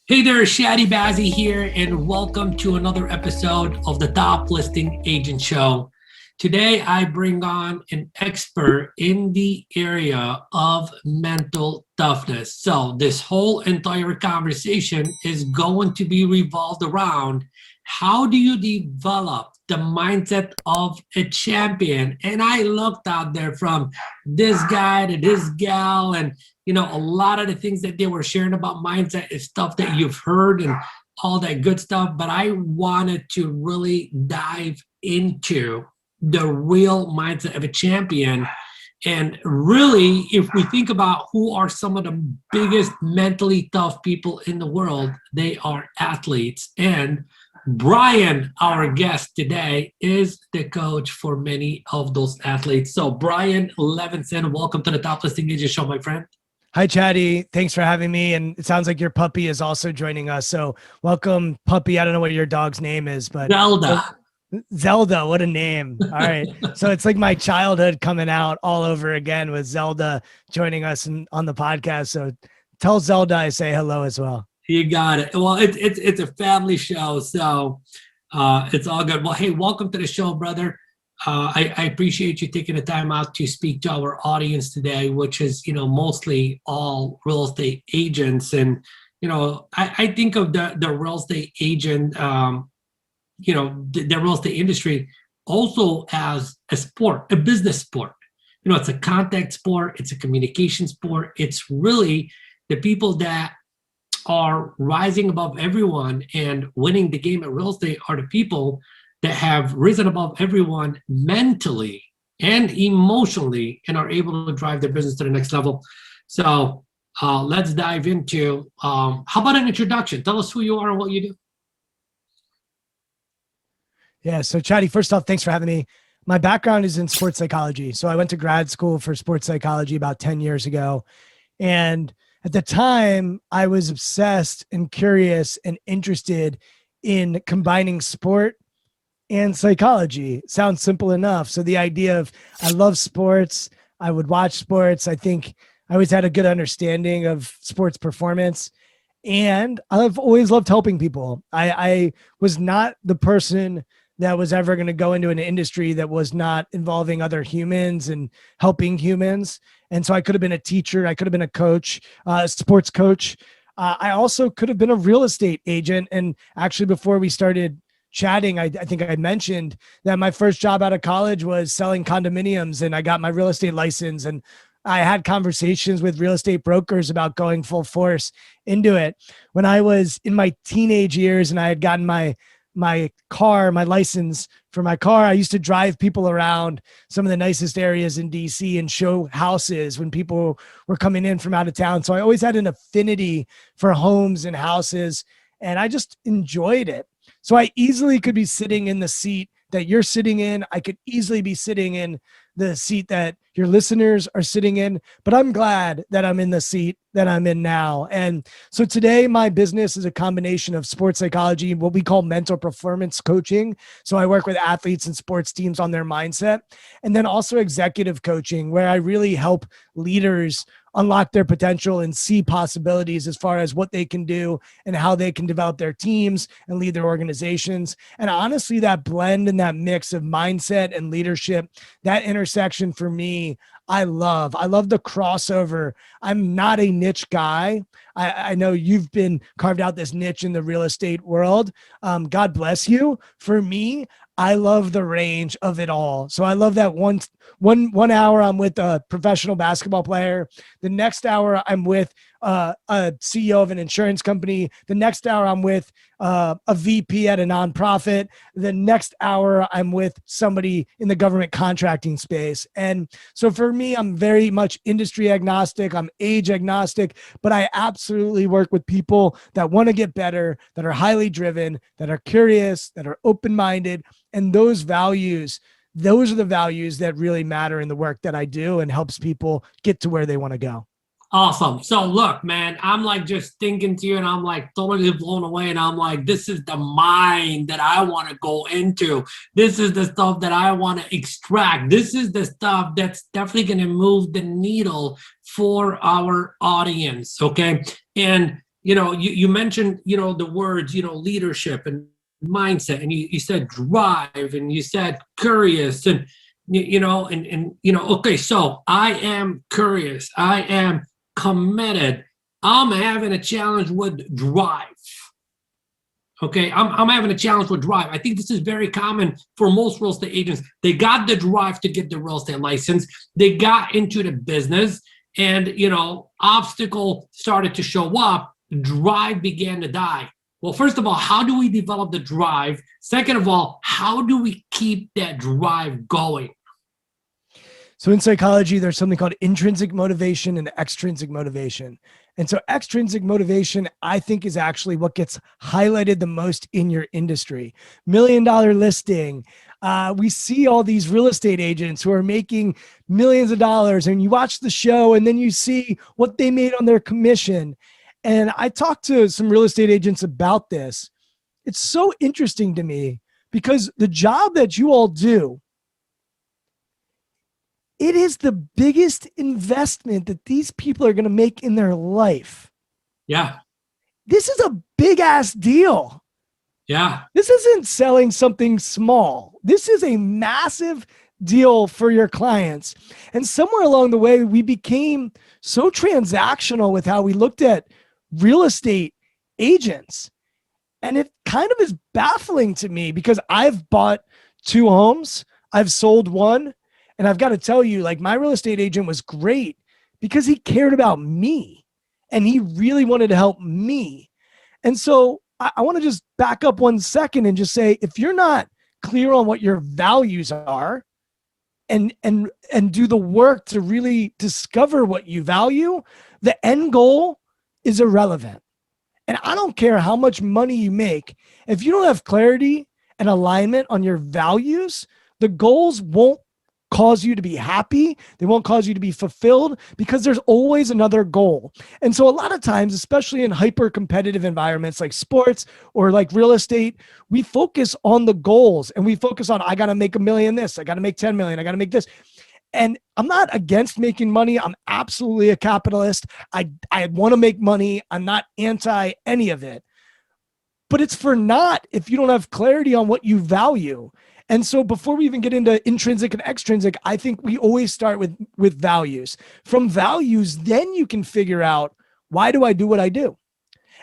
Hey there, Chadi Bazzi here, and welcome to another episode of the Top Listing Agent Show. Today, I bring on an expert in the area of mental toughness. So, this whole entire conversation is going to be revolved around how do you develop the mindset of a champion? And I looked out there from this guy to this gal, and a lot of the things that they were sharing about mindset is stuff that you've heard and all that good stuff. But I wanted to really dive into the real mindset of a champion. And really, if we think about who are some of the biggest mentally tough people in the world, they are athletes. And Brian, our guest today, is the coach for many of those athletes. So, Brian Levenson, welcome to the Top Listing Agent Show, my friend. Hi, Chadi. Thanks for having me. And it sounds like your puppy is also joining us. So welcome, puppy. I don't know what your dog's name is, but Zelda. Zelda, what a name. All right. So it's like my childhood coming out all over again with Zelda joining us on the podcast. So tell Zelda I say hello as well. You got it. Well, it's a family show, so it's all good. Well, hey, welcome to the show, brother. I appreciate you taking the time out to speak to our audience today, which is, mostly all real estate agents. And, I think of the real estate agent, the real estate industry also as a sport, a business sport. It's a contact sport. It's a communication sport. It's really the people that are rising above everyone and winning the game at real estate are the people that have risen above everyone mentally and emotionally and are able to drive their business to the next level. So let's dive into, how about an introduction? Tell us who you are and what you do. Yeah. So Chadi, first off, thanks for having me. My background is in sports psychology. So I went to grad school for sports psychology about 10 years ago. And at the time, I was obsessed and curious and interested in combining sport and psychology. Sounds simple enough. So the idea of I love sports, I would watch sports. I think I always had a good understanding of sports performance. And I've always loved helping people. I was not the person that was ever going to go into an industry that was not involving other humans and helping humans. And so I could have been a teacher. I could have been a coach, a sports coach. I also could have been a real estate agent. And actually, before we started chatting, I think I mentioned that my first job out of college was selling condominiums, and I got my real estate license, and I had conversations with real estate brokers about going full force into it. When I was in my teenage years and I had gotten my license for my car, I used to drive people around some of the nicest areas in DC and show houses when people were coming in from out of town. So I always had an affinity for homes and houses, and I just enjoyed it. So I easily could be sitting in the seat that you're sitting in. I could easily be sitting in the seat that your listeners are sitting in, but I'm glad that I'm in the seat that I'm in now. And so today my business is a combination of sports psychology, what we call mental performance coaching. So I work with athletes and sports teams on their mindset, and then also executive coaching, where I really help leaders unlock their potential and see possibilities as far as what they can do and how they can develop their teams and lead their organizations. And honestly, that blend and that mix of mindset and leadership, that intersection for me, I love the crossover. I'm not a niche guy. I know you've been carved out this niche in the real estate world. God bless you. For me, I love the range of it all. So I love that one hour I'm with a professional basketball player. The next hour I'm with a CEO of an insurance company. The next hour I'm with a VP at a nonprofit. The next hour I'm with somebody in the government contracting space. And so for me, I'm very much industry agnostic. I'm age agnostic, but I absolutely work with people that want to get better, that are highly driven, that are curious, that are open-minded. And those values, those are the values that really matter in the work that I do and helps people get to where they want to go. Awesome. So look, man, I'm like just thinking to you and I'm like totally blown away. And I'm like, this is the mind that I want to go into. This is the stuff that I want to extract. This is the stuff that's definitely going to move the needle for our audience. Okay. And you mentioned, the words, leadership and mindset, and you said drive, and you said curious, and okay, so I am curious, I am committed, I'm having a challenge with drive. Okay, I'm having a challenge with drive. I think this is very common for most real estate agents. They got the drive to get the real estate license. They got into the business, and obstacle started to show up. Drive began to die. Well, first of all, how do we develop the drive? Second of all, how do we keep that drive going? So in psychology, there's something called intrinsic motivation and extrinsic motivation. And so extrinsic motivation, I think, is actually what gets highlighted the most in your industry. $1 million listing. We see all these real estate agents who are making millions of dollars, and you watch the show and then you see what they made on their commission. And I talked to some real estate agents about this. It's so interesting to me because the job that you all do, it is the biggest investment that these people are going to make in their life. Yeah. This is a big ass deal. Yeah. This isn't selling something small. This is a massive deal for your clients. And somewhere along the way, we became so transactional with how we looked at real estate agents. And it kind of is baffling to me because I've bought 2 homes, I've sold 1. And I've got to tell you, like, my real estate agent was great because he cared about me and he really wanted to help me. And so I want to just back up 1 second and just say, if you're not clear on what your values are and do the work to really discover what you value, the end goal is irrelevant. And I don't care how much money you make. If you don't have clarity and alignment on your values, the goals won't cause you to be happy. They won't cause you to be fulfilled because there's always another goal. And so a lot of times, especially in hyper competitive environments like sports or like real estate, we focus on the goals and we focus on, I got to make $1 million this, I got to make 10 million, I got to make this. And I'm not against making money. I'm absolutely a capitalist. I want to make money. I'm not anti any of it, but it's for naught if you don't have clarity on what you value. And so before we even get into intrinsic and extrinsic, I think we always start with values. From values, then you can figure out, why do I do what I do?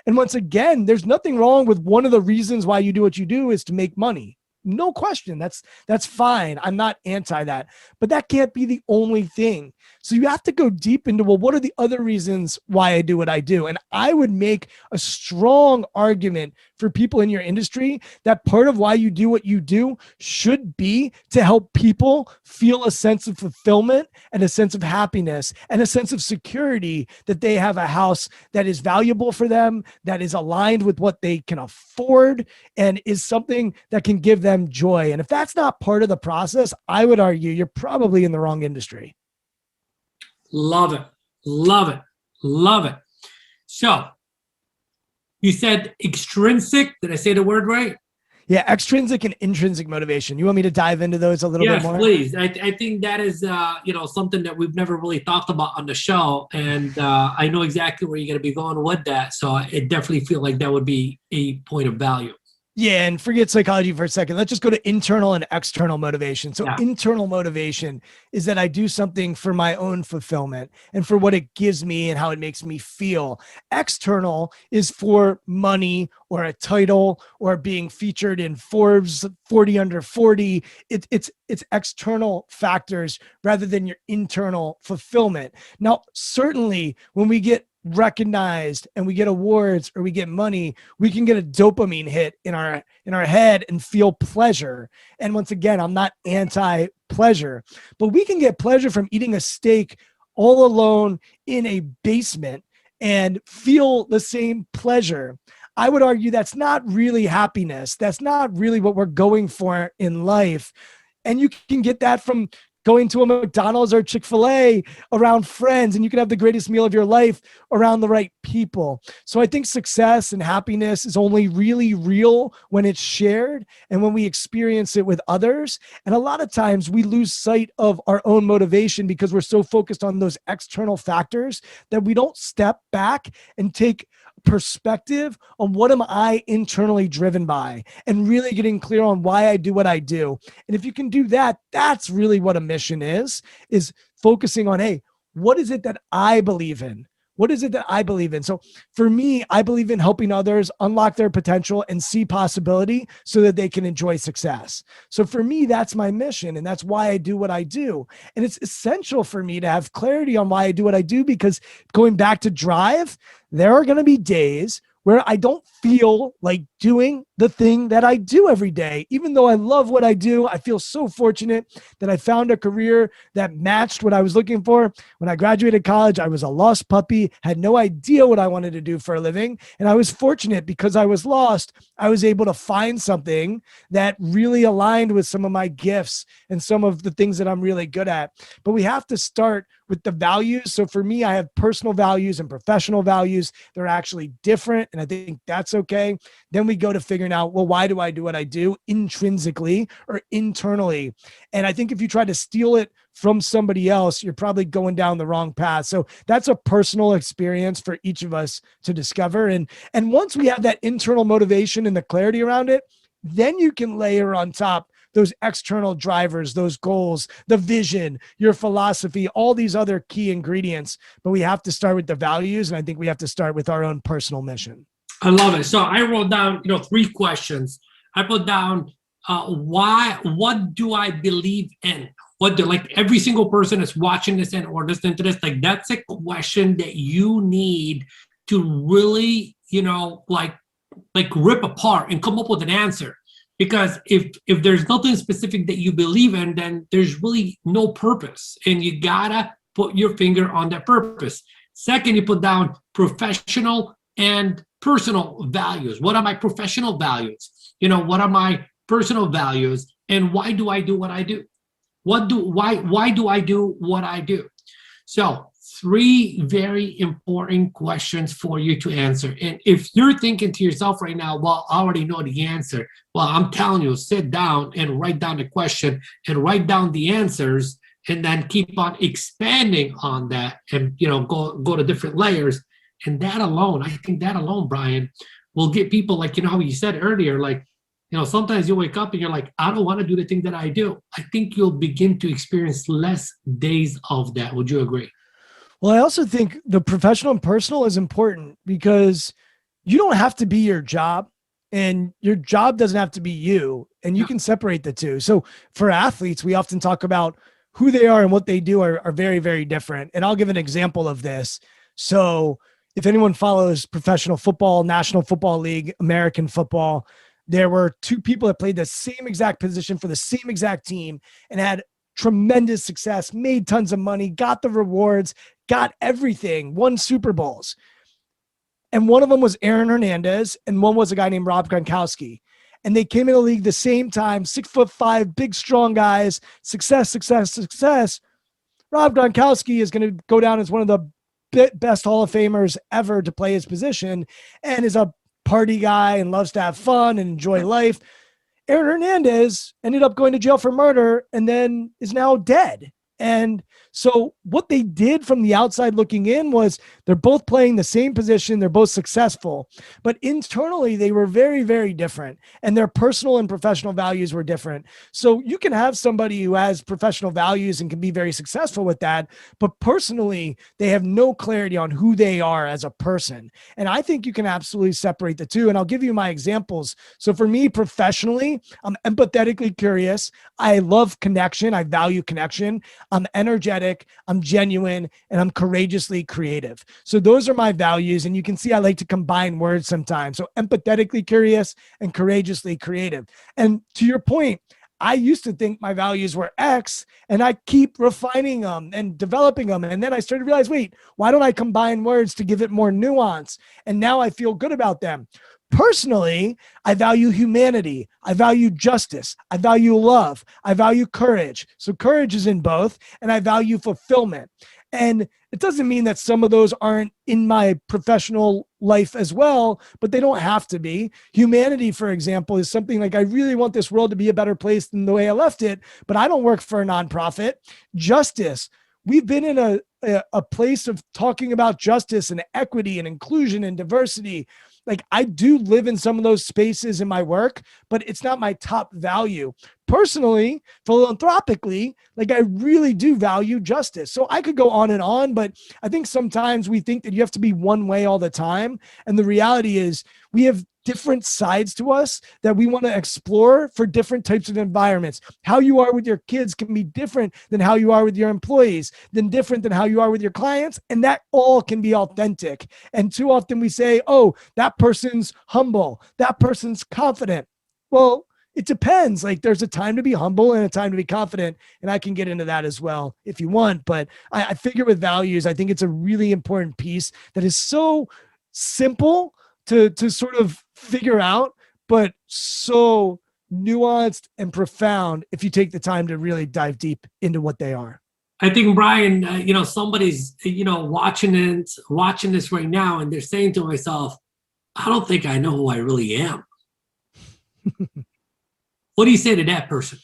And once again, there's nothing wrong with one of the reasons why you do what you do is to make money. No question. That's fine. I'm not anti that, but that can't be the only thing. So you have to go deep into, well, what are the other reasons why I do what I do? And I would make a strong argument for people in your industry that part of why you do what you do should be to help people feel a sense of fulfillment and a sense of happiness and a sense of security that they have a house that is valuable for them, that is aligned with what they can afford, and is something that can give them joy. And if that's not part of the process, I would argue you're probably in the wrong industry. Love it. Love it. Love it. So you said extrinsic. Did I say the word right? Yeah, extrinsic and intrinsic motivation. You want me to dive into those a little bit more? Yes, please. I think that is something that we've never really talked about on the show, and I know exactly where you're going to be going with that. So I definitely feel like that would be a point of value. Yeah, and forget psychology for a second. Let's just go to internal and external motivation. So Yeah. internal motivation is that I do something for my own fulfillment and for what it gives me and how it makes me feel. External is for money or a title or being featured in Forbes 40 under 40. It's external factors rather than your internal fulfillment. Now, certainly when we get recognized and we get awards or we get money, we can get a dopamine hit in our head and feel pleasure. And once again, I'm not anti pleasure, but we can get pleasure from eating a steak all alone in a basement and feel the same pleasure. I would argue that's not really happiness. That's not really what we're going for in life. And you can get that from going to a McDonald's or Chick-fil-A around friends, and you can have the greatest meal of your life around the right people. So I think success and happiness is only really real when it's shared and when we experience it with others. And a lot of times we lose sight of our own motivation because we're so focused on those external factors that we don't step back and take perspective on what am I internally driven by and really getting clear on why I do what I do. And if you can do that, that's really what a mission is focusing on, hey, what is it that I believe in? What is it that I believe in? So for me, I believe in helping others unlock their potential and see possibility so that they can enjoy success. So for me, that's my mission. And that's why I do what I do. And it's essential for me to have clarity on why I do what I do, because going back to drive, there are going to be days where I don't feel like doing the thing that I do every day. Even though I love what I do, I feel so fortunate that I found a career that matched what I was looking for. When I graduated college, I was a lost puppy, had no idea what I wanted to do for a living. And I was fortunate because I was lost. I was able to find something that really aligned with some of my gifts and some of the things that I'm really good at. But we have to start with the values. So for me, I have personal values and professional values. They're actually different. And I think that's okay. Then we go to figuring out, well, why do I do what I do intrinsically or internally? And I think if you try to steal it from somebody else, you're probably going down the wrong path. So that's a personal experience for each of us to discover. And once we have that internal motivation and the clarity around it, then you can layer on top those external drivers, those goals, the vision, your philosophy, all these other key ingredients. But we have to start with the values. And I think we have to start with our own personal mission. I love it. So I wrote down, 3 questions. I put down, what do I believe in? Like every single person that's watching this or listening to this, like that's a question that you need to really, like rip apart and come up with an answer. Because if there's nothing specific that you believe in, then there's really no purpose. And you gotta put your finger on that purpose. Second, you put down professional and personal values. What are my professional values? What are my personal values? And why do I do what I do? Why do I do what I do? So 3 very important questions for you to answer. And if you're thinking to yourself right now, well, I already know the answer. Well, I'm telling you, sit down and write down the question and write down the answers, and then keep on expanding on that and, go to different layers. And that alone, I think that alone, Brian, will get people, like, how you said earlier, like, sometimes you wake up and you're like, I don't want to do the thing that I do. I think you'll begin to experience less days of that. Would you agree? Well, I also think the professional and personal is important, because you don't have to be your job and your job doesn't have to be you, and you can separate the two. So for athletes, we often talk about who they are and what they do are very, very different. And I'll give an example of this. So if anyone follows professional football, National Football League, American football, there were 2 people that played the same exact position for the same exact team and had tremendous success, made tons of money, got the rewards, got everything, won Super Bowls. And one of them was Aaron Hernandez, and one was a guy named Rob Gronkowski. And they came in the league the same time, 6'5", big, strong guys, success. Rob Gronkowski is going to go down as one of the best Hall of Famers ever to play his position, and is a party guy and loves to have fun and enjoy life. Aaron Hernandez ended up going to jail for murder and then is now dead. And so what they did from the outside looking in was they're both playing the same position. They're both successful, but internally they were very, very different, and their personal and professional values were different. So you can have somebody who has professional values and can be very successful with that, but personally they have no clarity on who they are as a person. And I think you can absolutely separate the two. And I'll give you my examples. So for me professionally, I'm empathetically curious. I love connection. I value connection. I'm energetic, I'm genuine, and I'm courageously creative. So those are my values. And you can see I like to combine words sometimes. So empathetically curious and courageously creative. And to your point, I used to think my values were X, and I keep refining them and developing them. And then I started to realize, wait, why don't I combine words to give it more nuance? And now I feel good about them. Personally, I value humanity. I value justice. I value love. I value courage. So courage is in both. And I value fulfillment. And it doesn't mean that some of those aren't in my professional life as well, but they don't have to be. Humanity, for example, is something like, I really want this world to be a better place than the way I left it, but I don't work for a nonprofit. Justice. we've been in a place of talking about justice and equity and inclusion and diversity. Like, I do live in some of those spaces in my work, but it's not my top value. Personally, philanthropically, like, I really do value justice. So I could go on, but I think sometimes we think that you have to be one way all the time. And the reality is we have different sides to us that we want to explore for different types of environments. How you are with your kids can be different than how you are with your employees, then different than how you are with your clients. And that all can be authentic. And too often we say, oh, that person's humble, that person's confident. Well, it depends. Like, there's a time to be humble and a time to be confident. And I can get into that as well if you want. But I figure with values, I think it's a really important piece that is so simple to sort of figure out, but so nuanced and profound if you take the time to really dive deep into what they are. I think, Brian, somebody's, watching this right now, and they're saying to myself, I don't think I know who I really am. What do you say to that person?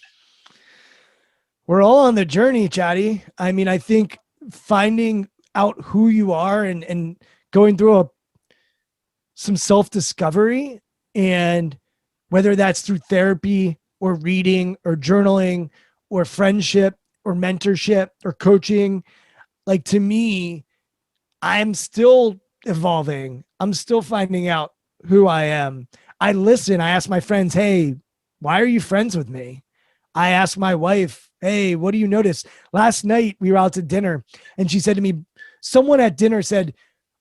We're all on the journey, Chadi. I mean, I think finding out who you are and going through some self-discovery, and whether that's through therapy or reading or journaling or friendship or mentorship or coaching, like, to me, I'm still evolving. I'm still finding out who I am. I listen. I ask my friends, hey, why are you friends with me? I asked my wife, hey, what do you notice? Last night we were out to dinner and she said to me, someone at dinner said,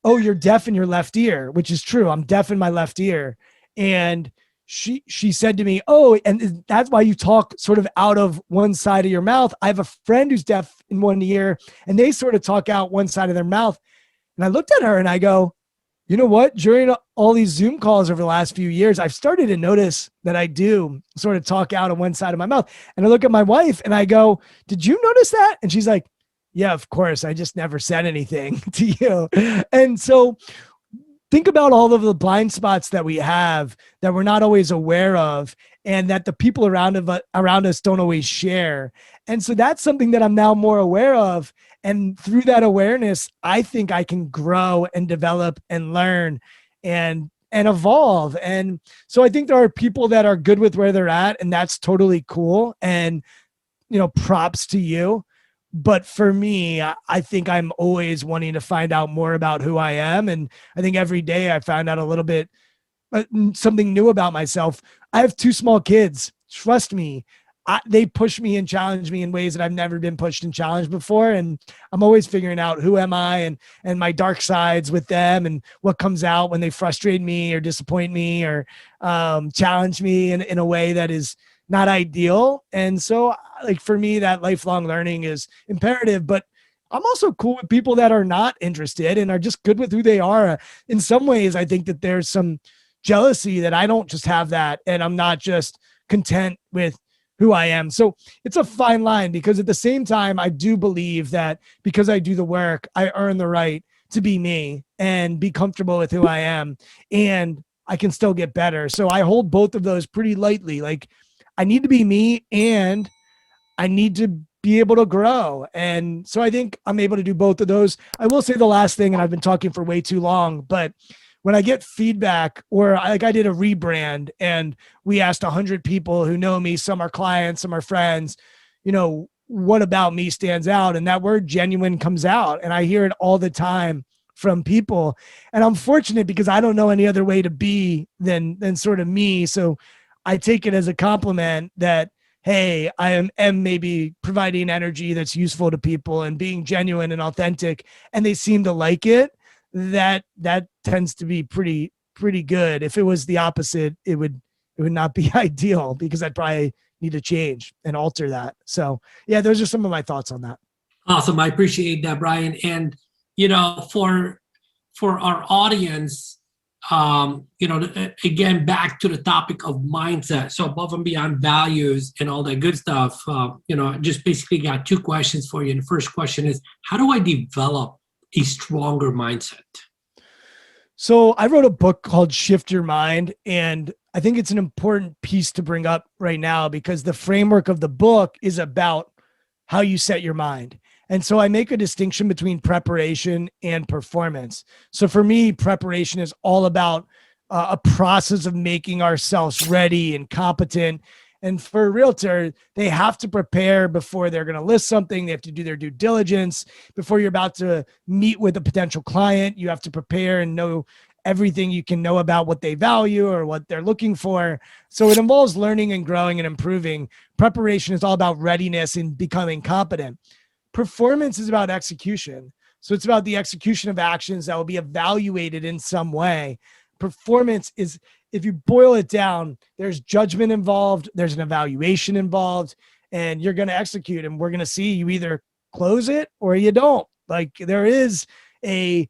oh, you're deaf in your left ear, which is true. I'm deaf in my left ear. And she said to me, oh, and that's why you talk sort of out of one side of your mouth. I have a friend who's deaf in one ear and they sort of talk out one side of their mouth. And I looked at her and I go, you know what? During all these Zoom calls over the last few years, I've started to notice that I do sort of talk out on one side of my mouth. And I look at my wife and I go, did you notice that? And she's like, yeah, of course. I just never said anything to you. And so think about all of the blind spots that we have that we're not always aware of and that the people around us don't always share. And so that's something that I'm now more aware of. And through that awareness, I think I can grow and develop and learn and evolve. And so I think there are people that are good with where they're at, and that's totally cool. And, props to you. But for me, I think I'm always wanting to find out more about who I am. And I think every day I found out a little bit, something new about myself. I have 2 small kids. Trust me. They push me and challenge me in ways that I've never been pushed and challenged before. And I'm always figuring out who am I and my dark sides with them and what comes out when they frustrate me or disappoint me or challenge me in a way that is not ideal. And so, like, for me, that lifelong learning is imperative, but I'm also cool with people that are not interested and are just good with who they are. In some ways, I think that there's some jealousy that I don't just have that and I'm not just content with who I am. So it's a fine line, because at the same time, I do believe that because I do the work, I earn the right to be me and be comfortable with who I am, and I can still get better. So I hold both of those pretty lightly. Like, I need to be me and I need to be able to grow. And so I think I'm able to do both of those. I will say the last thing, and I've been talking for way too long, but when I get feedback, or like I did a rebrand and we asked 100 people who know me, some are clients, some are friends, what about me stands out? And that word genuine comes out. And I hear it all the time from people. And I'm fortunate because I don't know any other way to be than sort of me. So I take it as a compliment that, hey, I am maybe providing energy that's useful to people and being genuine and authentic, and they seem to like it. That tends to be pretty good. If it was the opposite, it would not be ideal, because I'd probably need to change and alter that. So yeah, those are some of my thoughts on that. Awesome. I appreciate that, Brian. And, for our audience, again, back to the topic of mindset. So above and beyond values and all that good stuff, just basically got 2 questions for you. And the first question is, how do I develop a stronger mindset? So I wrote a book called Shift Your Mind, and I think it's an important piece to bring up right now, because the framework of the book is about how you set your mind. And so I make a distinction between preparation and performance. So for me, preparation is all about a process of making ourselves ready and competent. And for a realtor, they have to prepare before they're going to list something. They have to do their due diligence before you're about to meet with a potential client. You have to prepare and know everything you can know about what they value or what they're looking for. So it involves learning and growing and improving. Preparation is all about readiness and becoming competent. Performance is about execution. So it's about the execution of actions that will be evaluated in some way. Performance is, if you boil it down, there's judgment involved, there's an evaluation involved, and you're going to execute. And we're going to see you either close it or you don't. Like there is a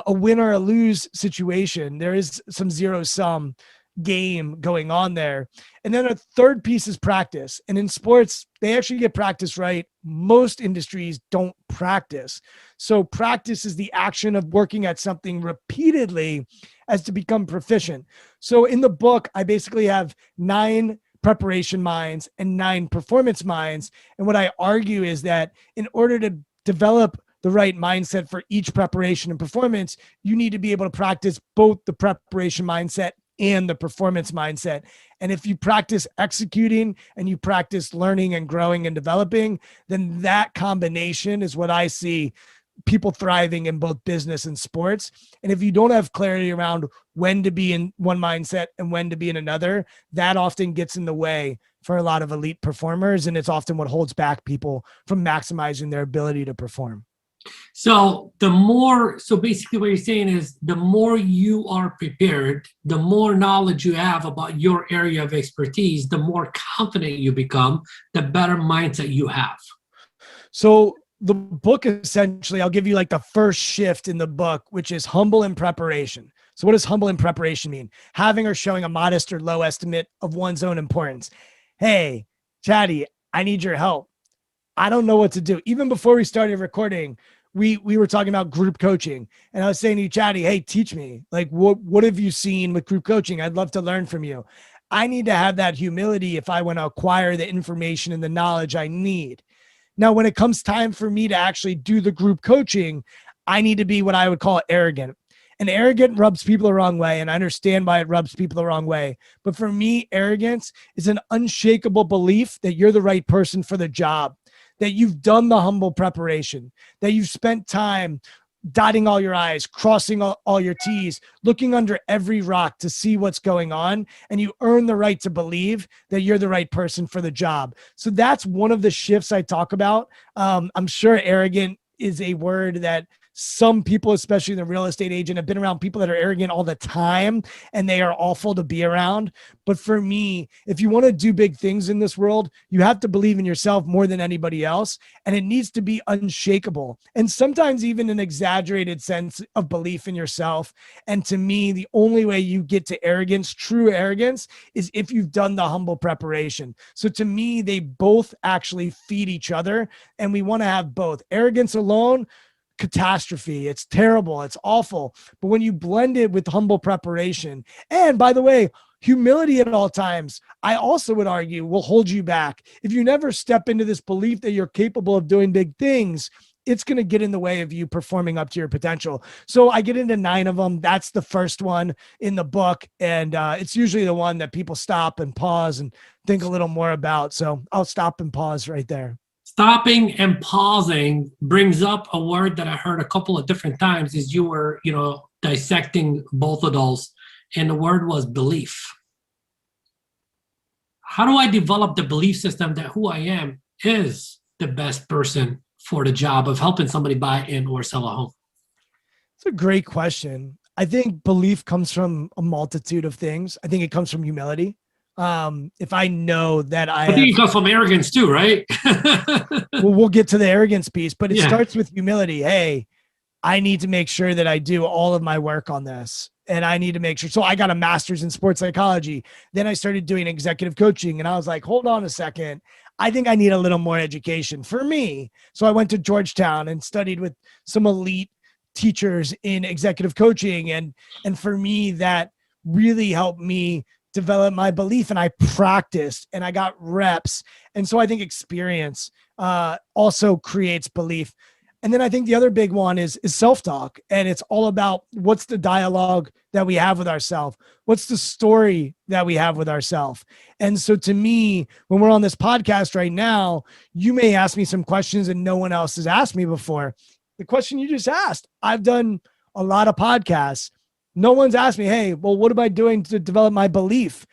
win or a lose situation. There is some zero sum game going on there. And then a third piece is practice. And in sports, they actually get practice right. Most industries don't practice. So practice is the action of working at something repeatedly as to become proficient. So in the book, I basically have 9 preparation minds and 9 performance minds. And what I argue is that in order to develop the right mindset for each preparation and performance, you need to be able to practice both the preparation mindset and the performance mindset. And if you practice executing and you practice learning and growing and developing, then that combination is what I see people thriving in both business and sports. And if you don't have clarity around when to be in one mindset and when to be in another, that often gets in the way for a lot of elite performers. And it's often what holds back people from maximizing their ability to perform. So basically what you're saying is the more you are prepared, the more knowledge you have about your area of expertise, the more confident you become, the better mindset you have. So the book, essentially, I'll give you like the first shift in the book, which is humble in preparation. So what does humble in preparation mean? Having or showing a modest or low estimate of one's own importance. Hey, Chadi, I need your help. I don't know what to do. Even before we started recording, we were talking about group coaching, and I was saying to you, Chadi, hey, teach me. Like, what have you seen with group coaching? I'd love to learn from you. I need to have that humility if I want to acquire the information and the knowledge I need. Now, when it comes time for me to actually do the group coaching, I need to be what I would call arrogant. And arrogant rubs people the wrong way, and I understand why it rubs people the wrong way. But for me, arrogance is an unshakable belief that you're the right person for the job, that you've done the humble preparation, that you've spent time dotting all your I's, crossing all your T's, looking under every rock to see what's going on, and you earn the right to believe that you're the right person for the job. So that's one of the shifts I talk about. I'm sure arrogant is a word that some people, especially the real estate agent, have been around people that are arrogant all the time, and they are awful to be around. But for me, if you want to do big things in this world, you have to believe in yourself more than anybody else. And it needs to be unshakable, and sometimes even an exaggerated sense of belief in yourself. And to me, the only way you get to arrogance, true arrogance, is if you've done the humble preparation. So to me, they both actually feed each other, and we want to have both. Arrogance alone, catastrophe. It's terrible. It's awful. But when you blend it with humble preparation, and by the way, humility at all times, I also would argue will hold you back. If you never step into this belief that you're capable of doing big things, it's going to get in the way of you performing up to your potential. So I get into 9 of them. That's the first one in the book. And it's usually the one that people stop and pause and think a little more about. So I'll stop and pause right there. Stopping and pausing brings up a word that I heard a couple of different times as you were, dissecting both of those. And the word was belief. How do I develop the belief system that who I am is the best person for the job of helping somebody buy in or sell a home? It's a great question. I think belief comes from a multitude of things. I think it comes from humility. If I know that I think it comes from arrogance too, right? Well, we'll get to the arrogance piece, but it starts with humility. Hey, I need to make sure that I do all of my work on this. And I need to make sure. So I got a master's in sports psychology. Then I started doing executive coaching, and I was like, hold on a second. I think I need a little more education for me. So I went to Georgetown and studied with some elite teachers in executive coaching. And for me, that really helped me develop my belief, and I practiced and I got reps. And so I think experience also creates belief. And then I think the other big one is self-talk. And it's all about what's the dialogue that we have with ourselves? What's the story that we have with ourselves? And so to me, when we're on this podcast right now, you may ask me some questions that no one else has asked me before. The question you just asked, I've done a lot of podcasts. No one's asked me, hey, well, what am I doing to develop my belief?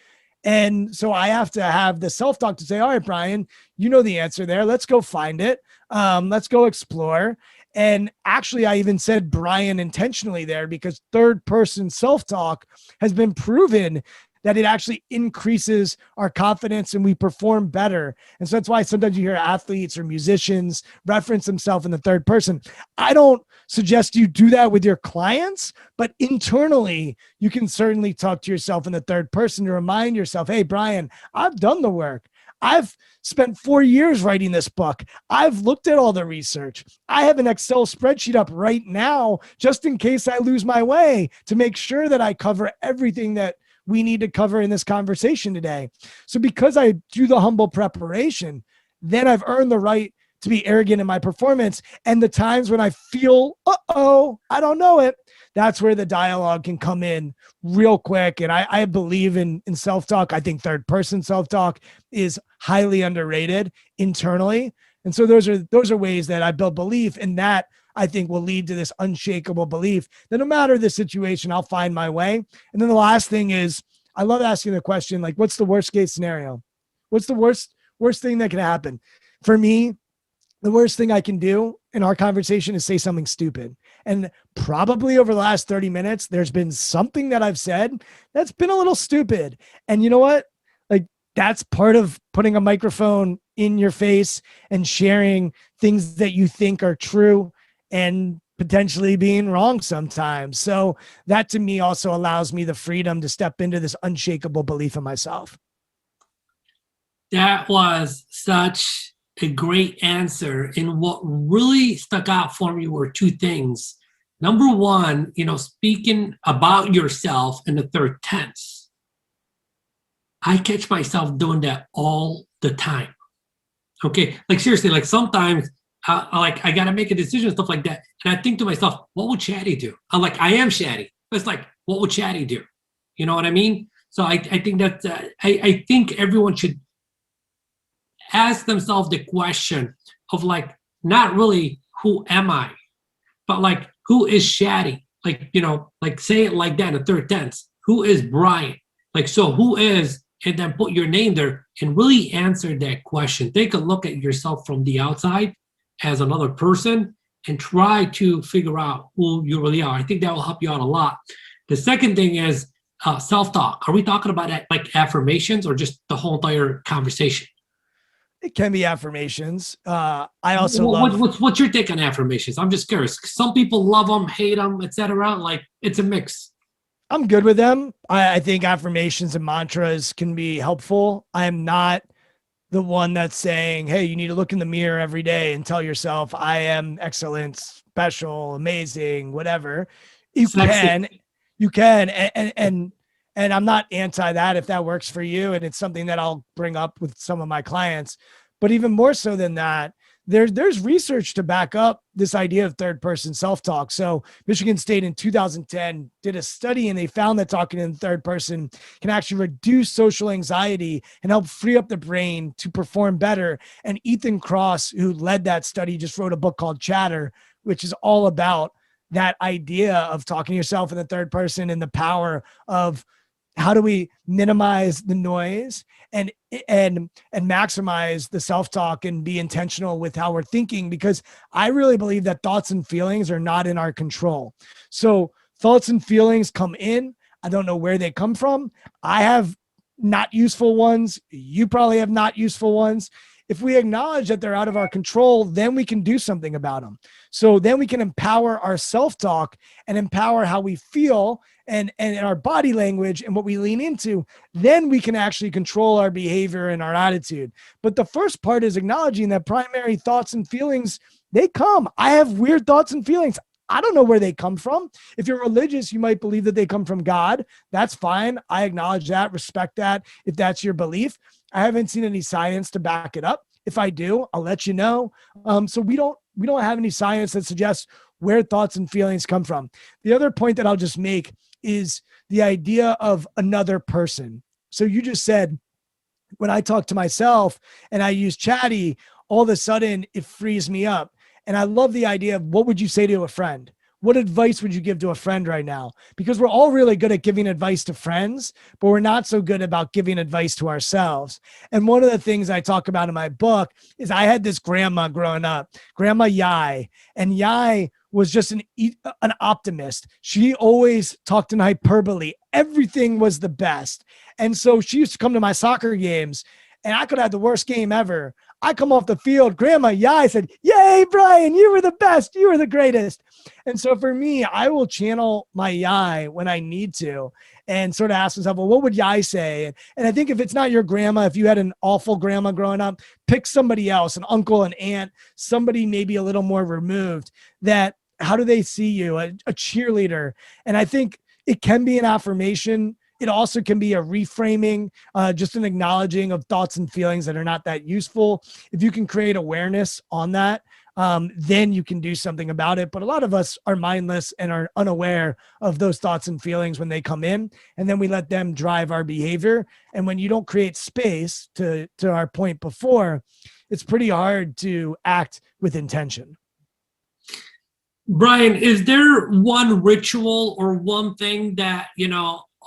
And so I have to have the self-talk to say, all right, Brian, you know the answer there. Let's go find it. Let's go explore. And actually, I even said Brian intentionally there because third person self-talk has been proven that it actually increases our confidence and we perform better. And so that's why sometimes you hear athletes or musicians reference themselves in the third person. I don't suggest you do that with your clients, but internally, you can certainly talk to yourself in the third person to remind yourself, hey, Brian, I've done the work. I've spent 4 years writing this book. I've looked at all the research. I have an Excel spreadsheet up right now, just in case I lose my way, to make sure that I cover everything that we need to cover in this conversation today. So because I do the humble preparation, then I've earned the right to be arrogant in my performance. And the times when I feel, I don't know it, that's where the dialogue can come in real quick. And I believe in self-talk. I think third person self-talk is highly underrated internally. And so those are ways that I build belief, and that I think will lead to this unshakable belief that no matter the situation, I'll find my way. And then the last thing is, I love asking the question, like, what's the worst case scenario? What's the worst thing that can happen? For me, the worst thing I can do in our conversation is say something stupid. And probably over the last 30 minutes, there's been something that I've said that's been a little stupid. And you know what? Like, that's part of putting a microphone in your face and sharing things that you think are true and potentially being wrong sometimes. So that to me also allows me the freedom to step into this unshakable belief in myself. That was such a great answer. And what really stuck out for me were two things. Number one, speaking about yourself in the third tense. I catch myself doing that all the time. Okay. Like seriously, like sometimes I got to make a decision and stuff like that. And I think to myself, what would Chadi do? I am Chadi. It's like, what would Chadi do? You know what I mean? So I think that I think everyone should ask themselves the question of like, not really who am I, but like, who is Chadi? Like say it like that in the third tense. Who is Brian? Like, so who is, and then put your name there and really answer that question. Take a look at yourself from the outside as another person and try to figure out who you really are. I think that will help you out a lot. The second thing is self-talk. Are we talking about like affirmations or just the whole entire conversation? It can be affirmations. I also love. What's your take on affirmations? I'm just curious. Some people love them, hate them, etc. Like it's a mix. I'm good with them. I think affirmations and mantras can be helpful. I'm not the one that's saying, hey, you need to look in the mirror every day and tell yourself, I am excellent, special, amazing, whatever. You can. And I'm not anti that if that works for you. And it's something that I'll bring up with some of my clients. But even more so than that, there's research to back up this idea of third person self-talk. So Michigan State in 2010 did a study, and they found that talking in third person can actually reduce social anxiety and help free up the brain to perform better. And Ethan Kross, who led that study, just wrote a book called Chatter, which is all about that idea of talking to yourself in the third person and the power of how do we minimize the noise and maximize the self-talk and be intentional with how we're thinking, because I really believe that thoughts and feelings are not in our control. So thoughts and feelings come in. I don't know where they come from. I have not useful ones. You probably have not useful ones. If we acknowledge that they're out of our control, then we can do something about them. So then we can empower our self-talk and empower how we feel and our body language and what we lean into. Then we can actually control our behavior and our attitude. But the first part is acknowledging that primary thoughts and feelings, they come. I have weird thoughts and feelings. I don't know where they come from. If you're religious, you might believe that they come from God. That's fine. I acknowledge that, respect that, if that's your belief. I haven't seen any science to back it up. If I do, I'll let you know. So we don't have any science that suggests where thoughts and feelings come from. The other point that I'll just make is the idea of another person. So you just said, when I talk to myself and I use Chadi, all of a sudden it frees me up. And I love the idea of, what would you say to a friend? What advice would you give to a friend right now? Because we're all really good at giving advice to friends, but we're not so good about giving advice to ourselves. And one of the things I talk about in my book is I had this grandma growing up, Grandma Yai, and Yai was just an optimist. She always talked in hyperbole. Everything was the best. And so she used to come to my soccer games, and I could have the worst game ever. I come off the field, Grandma Yai said, "Yay, Brian, you were the best. You were the greatest." And so for me, I will channel my Yai when I need to and sort of ask myself, well, what would Yai say? And I think if it's not your grandma, if you had an awful grandma growing up, pick somebody else, an uncle, an aunt, somebody maybe a little more removed. That, how do they see you? A cheerleader. And I think it can be an affirmation. It also can be a reframing, just an acknowledging of thoughts and feelings that are not that useful. If you can create awareness on that, then you can do something about it. But a lot of us are mindless and are unaware of those thoughts and feelings when they come in, and then we let them drive our behavior. And when you don't create space, to our point before, it's pretty hard to act with intention. Brian, is there one ritual or one thing that,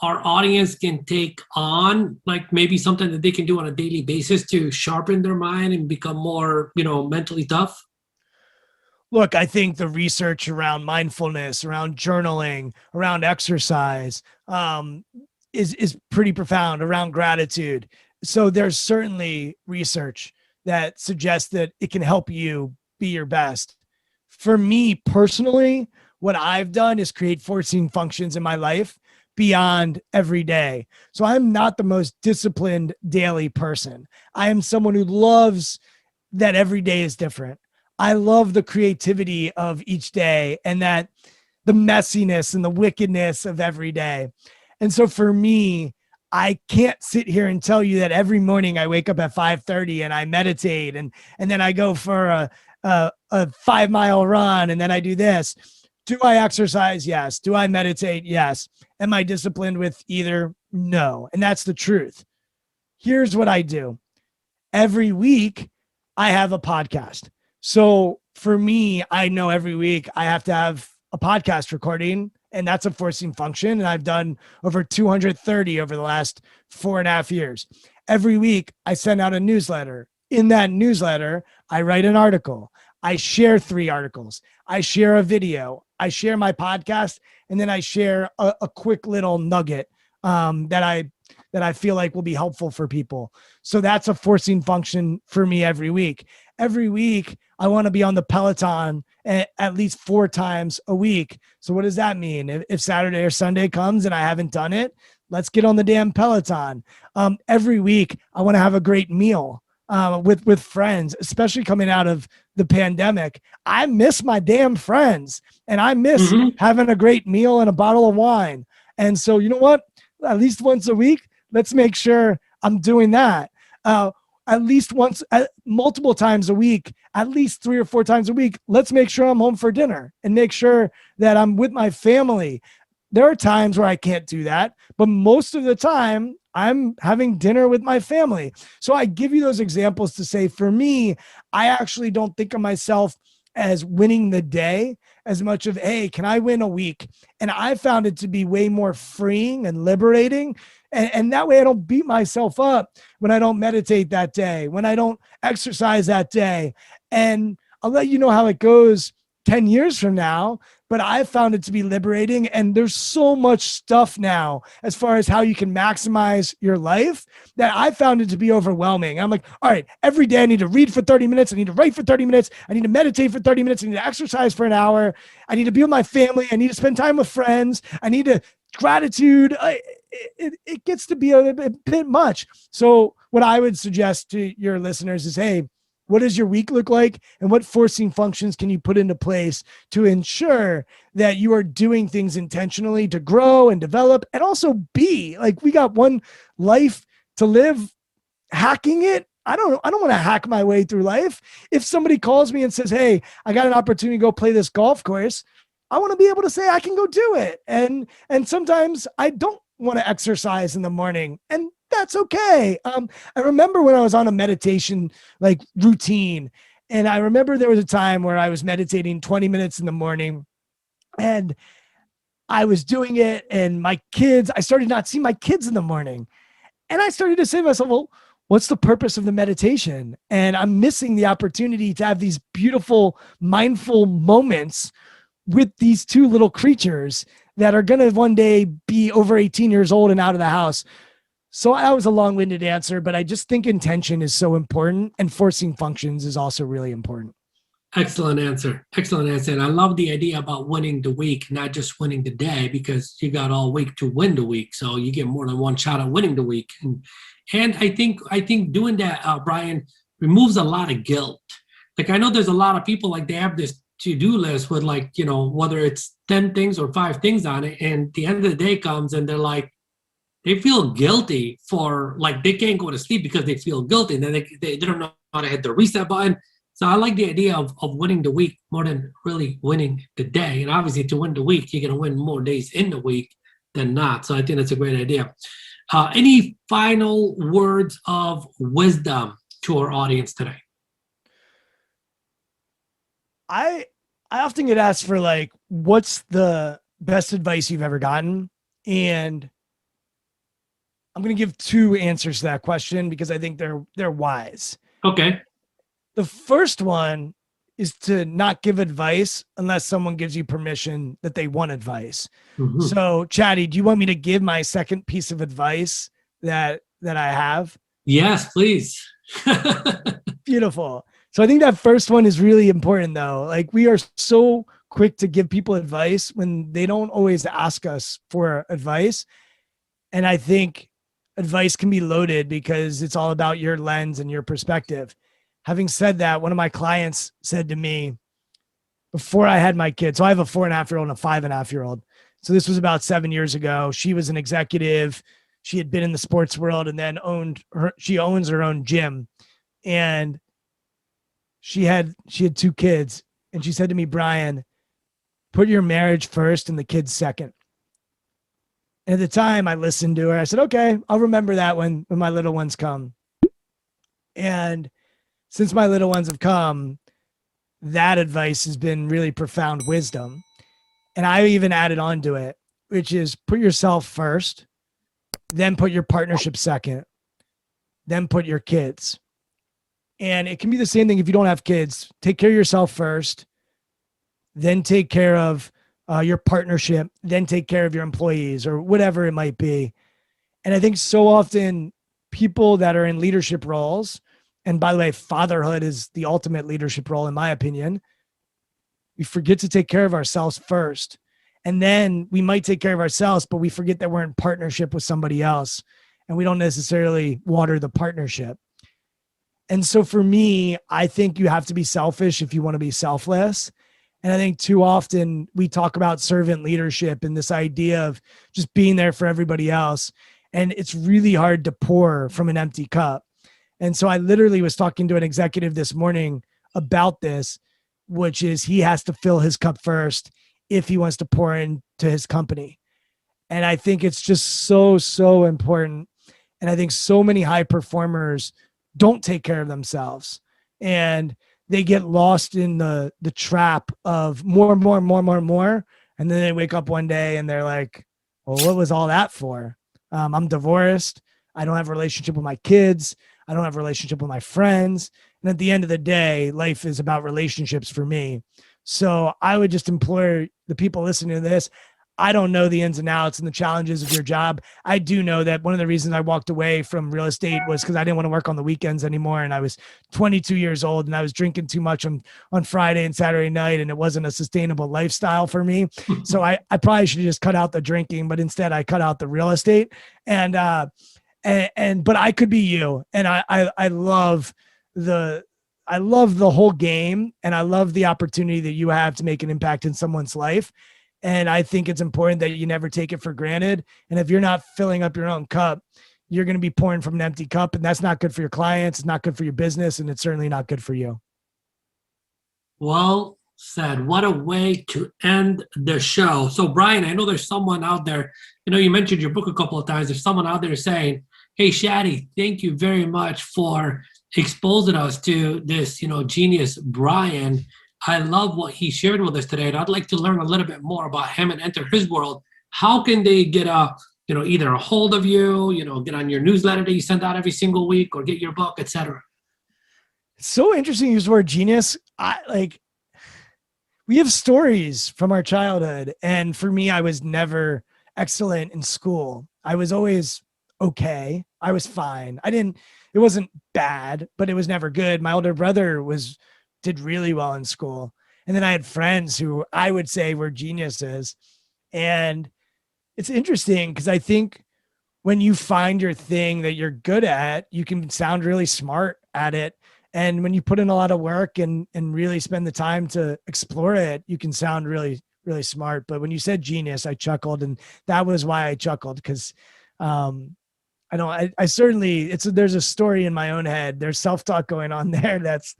our audience can take on, like maybe something that they can do on a daily basis to sharpen their mind and become more, mentally tough? Look, I think the research around mindfulness, around journaling, around exercise, is pretty profound, around gratitude. So there's certainly research that suggests that it can help you be your best. For me personally, what I've done is create forcing functions in my life beyond every day. So I'm not the most disciplined daily person. I am someone who loves that every day is different. I love the creativity of each day, and that the messiness and the wickedness of every day. And so for me, I can't sit here and tell you that every morning I wake up at 5:30 and I meditate, and then I go for a 5-mile run, and then I do this. Do I exercise? Yes. Do I meditate? Yes. Am I disciplined with either? No. And that's the truth. Here's what I do. Every week, I have a podcast. So for me, I know every week I have to have a podcast recording, and that's a forcing function. And I've done over 230 over the last 4.5 years. Every week, I send out a newsletter. In that newsletter, I write an article. I share 3 articles. I share a video. I share my podcast, and then I share a quick little nugget that I feel like will be helpful for people. So that's a forcing function for me every week. Every week, I want to be on the Peloton at least 4 times a week. So what does that mean? If Saturday or Sunday comes and I haven't done it, let's get on the damn Peloton. Every week, I want to have a great meal with friends, especially coming out of the pandemic. I miss my damn friends, and I miss having a great meal and a bottle of wine. And so, you know what? At least once a week, let's make sure I'm doing that. At least once, multiple times a week, at least 3 or 4 times a week, let's make sure I'm home for dinner and make sure that I'm with my family. There are times where I can't do that, but most of the time I'm having dinner with my family. So I give you those examples to say, for me, I actually don't think of myself as winning the day as much of, hey, can I win a week? And I found it to be way more freeing and liberating. And that way I don't beat myself up when I don't meditate that day, when I don't exercise that day. And I'll let you know how it goes 10 years from now, but I found it to be liberating. And there's so much stuff now as far as how you can maximize your life that I found it to be overwhelming. I'm like, all right, every day I need to read for 30 minutes. I need to write for 30 minutes. I need to meditate for 30 minutes. I need to exercise for an hour. I need to be with my family. I need to spend time with friends. I need to gratitude. It gets to be a bit much. So what I would suggest to your listeners is, hey, what does your week look like? And what forcing functions can you put into place to ensure that you are doing things intentionally to grow and develop and also be like, we got one life to live. Hacking it I don't want to hack my way through life. If somebody calls me and says, "Hey, I got an opportunity to go play this golf course," I want to be able to say I can go do it. And sometimes I don't want to exercise in the morning, and that's okay. I remember when I was on a meditation like routine, and I remember there was a time where I was meditating 20 minutes in the morning, and I was doing it, and I started not seeing my kids in the morning. And I started to say to myself, well, what's the purpose of the meditation? And I'm missing the opportunity to have these beautiful, mindful moments with these two little creatures that are going to one day be over 18 years old and out of the house. So that was a long-winded answer, but I just think intention is so important, and forcing functions is also really important. Excellent answer. Excellent answer. And I love the idea about winning the week, not just winning the day, because you got all week to win the week. So you get more than one shot at winning the week. And I think doing that, Brian, removes a lot of guilt. Like I know there's a lot of people like they have this to-do list with like, whether it's 10 things or 5 things on it. And the end of the day comes and they're like, they feel guilty for like they can't go to sleep because they feel guilty. And then they don't know how to hit the reset button. So I like the idea of winning the week more than really winning the day. And obviously to win the week, you're going to win more days in the week than not. So I think that's a great idea. Any final words of wisdom to our audience today? I often get asked for like, what's the best advice you've ever gotten? And I'm going to give 2 answers to that question because I think they're wise. Okay. The first one is to not give advice unless someone gives you permission that they want advice. Mm-hmm. So, Chadi, do you want me to give my second piece of advice that I have? Yes, please. Beautiful. So I think that first one is really important though. Like we are so quick to give people advice when they don't always ask us for advice. And I think advice can be loaded because it's all about your lens and your perspective. Having said that, one of my clients said to me before I had my kids, so I have a 4.5-year-old and a 5.5-year-old. So this was about 7 years ago. She was an executive. She had been in the sports world and then she owns her own gym. And she had 2 kids. And she said to me, Brian, put your marriage first and the kids second. And at the time I listened to her. I said, okay, I'll remember that when my little ones come. And since my little ones have come, that advice has been really profound wisdom. And I even added on to it, which is put yourself first, then put your partnership second, then put your kids. And it can be the same thing if you don't have kids. Take care of yourself first, then take care of your partnership, then take care of your employees or whatever it might be. And I think so often people that are in leadership roles, and by the way, fatherhood is the ultimate leadership role, in my opinion, we forget to take care of ourselves first. And then we might take care of ourselves, but we forget that we're in partnership with somebody else and we don't necessarily water the partnership. And so for me, I think you have to be selfish if you want to be selfless. And I think too often we talk about servant leadership and this idea of just being there for everybody else. And it's really hard to pour from an empty cup. And so I literally was talking to an executive this morning about this, which is he has to fill his cup first if he wants to pour into his company. And I think it's just so, so important. And I think so many high performers don't take care of themselves and they get lost in the trap of more. And then they wake up one day and they're like, well, what was all that for? I'm divorced. I don't have a relationship with my kids. I don't have a relationship with my friends. And at the end of the day, life is about relationships for me. So I would just implore the people listening to this. I don't know the ins and outs and the challenges of your job. I do know that one of the reasons I walked away from real estate was because I didn't want to work on the weekends anymore. And I was 22 years old and I was drinking too much on Friday and Saturday night. And it wasn't a sustainable lifestyle for me. So I probably should have just cut out the drinking, but instead I cut out the real estate. But I could be you. And I love the whole game. And I love the opportunity that you have to make an impact in someone's life. And I think it's important that you never take it for granted. And if you're not filling up your own cup, you're going to be pouring from an empty cup, and that's not good for your clients. It's not good for your business, and it's certainly not good for you. Well said. What a way to end the show. So, Brian, I know there's someone out there, you mentioned your book a couple of times. There's someone out there saying, hey, Chadi, thank you very much for exposing us to this, genius Brian. I love what he shared with us today, and I'd like to learn a little bit more about him and enter his world. How can they get either a hold of you, get on your newsletter that you send out every single week, or get your book, etc.? It's so interesting you use the word genius. We have stories from our childhood. And for me, I was never excellent in school. I was always okay. I was fine. It wasn't bad, but it was never good. My older brother did really well in school. And then I had friends who I would say were geniuses. And it's interesting because I think when you find your thing that you're good at, you can sound really smart at it. And when you put in a lot of work and really spend the time to explore it, you can sound really, really smart. But when you said genius, I chuckled, and that was why I chuckled, because I certainly, there's a story in my own head. There's self-talk going on there that's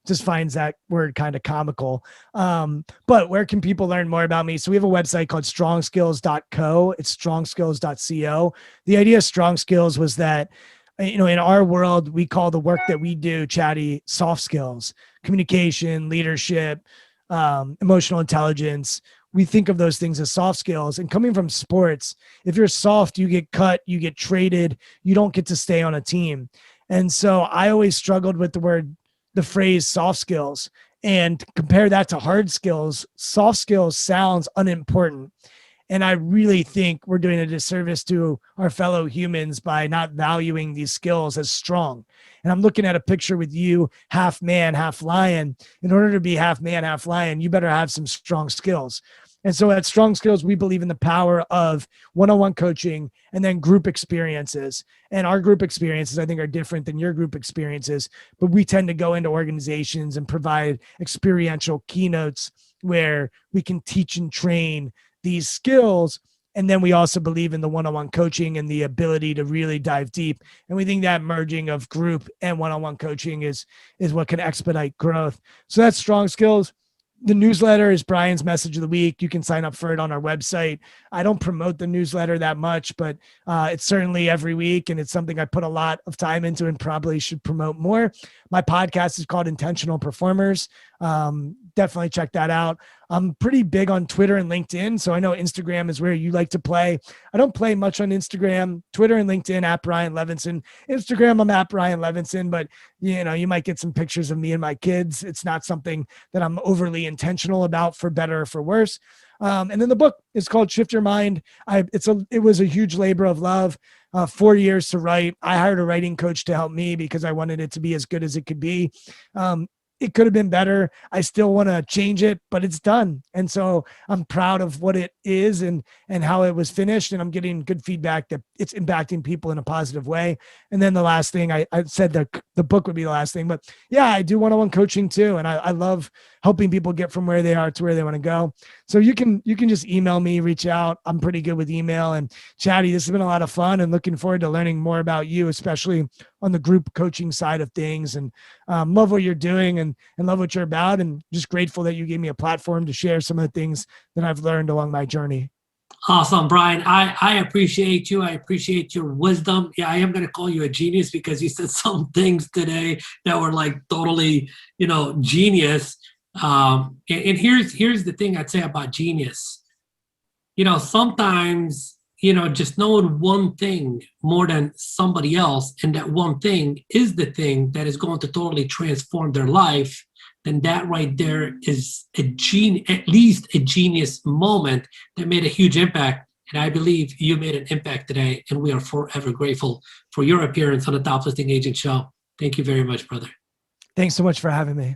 just finds that word kind of comical. But where can people learn more about me? So we have a website called strongskills.co. It's strongskills.co. The idea of Strong Skills was that, in our world, we call the work that we do, Chadi, soft skills, communication, leadership, emotional intelligence. We think of those things as soft skills. And coming from sports, if you're soft, you get cut, you get traded, you don't get to stay on a team. And so I always struggled with the phrase soft skills, and compare that to hard skills. Soft skills sounds unimportant. And I really think we're doing a disservice to our fellow humans by not valuing these skills as strong. And I'm looking at a picture with you, half man, half lion. In order to be half man, half lion, you better have some strong skills. And so at Strong Skills, we believe in the power of one-on-one coaching and then group experiences. And our group experiences, I think, are different than your group experiences, but we tend to go into organizations and provide experiential keynotes where we can teach and train these skills. And then we also believe in the one-on-one coaching and the ability to really dive deep. And we think that merging of group and one-on-one coaching is what can expedite growth. So that's Strong Skills. The newsletter is Brian's Message of the Week. You can sign up for it on our website. I don't promote the newsletter that much, but it's certainly every week, and it's something I put a lot of time into and probably should promote more. My podcast is called Intentional Performers. Definitely check that out. I'm pretty big on Twitter and LinkedIn, so I know Instagram is where you like to play. I don't play much on Instagram. Twitter and LinkedIn at Brian Levenson. Instagram, I'm at Brian Levenson, but you might get some pictures of me and my kids. It's not something that I'm overly intentional about, for better or for worse. And then the book is called Shift Your Mind. It was a huge labor of love. 4 years to write. I hired a writing coach to help me because I wanted it to be as good as it could be. It could have been better. I still want to change it, but it's done. And so I'm proud of what it is and how it was finished. And I'm getting good feedback that it's impacting people in a positive way. And then the last thing, I said that the book would be the last thing, but yeah, I do one-on-one coaching too. And I love helping people get from where they are to where they want to go. So you can just email me, reach out. I'm pretty good with email. And Chadi, this has been a lot of fun, and looking forward to learning more about you, especially on the group coaching side of things. And love what you're doing and love what you're about. And just grateful that you gave me a platform to share some of the things that I've learned along my journey. Awesome, Brian. I appreciate you. I appreciate your wisdom. Yeah, I am going to call you a genius because you said some things today that were like totally, genius. And here's the thing I'd say about genius. Sometimes, just knowing one thing more than somebody else, and that one thing is the thing that is going to totally transform their life, then that right there is at least a genius moment that made a huge impact. And I believe you made an impact today, and we are forever grateful for your appearance on the Top Listing Agent Show. Thank you very much, brother. Thanks so much for having me.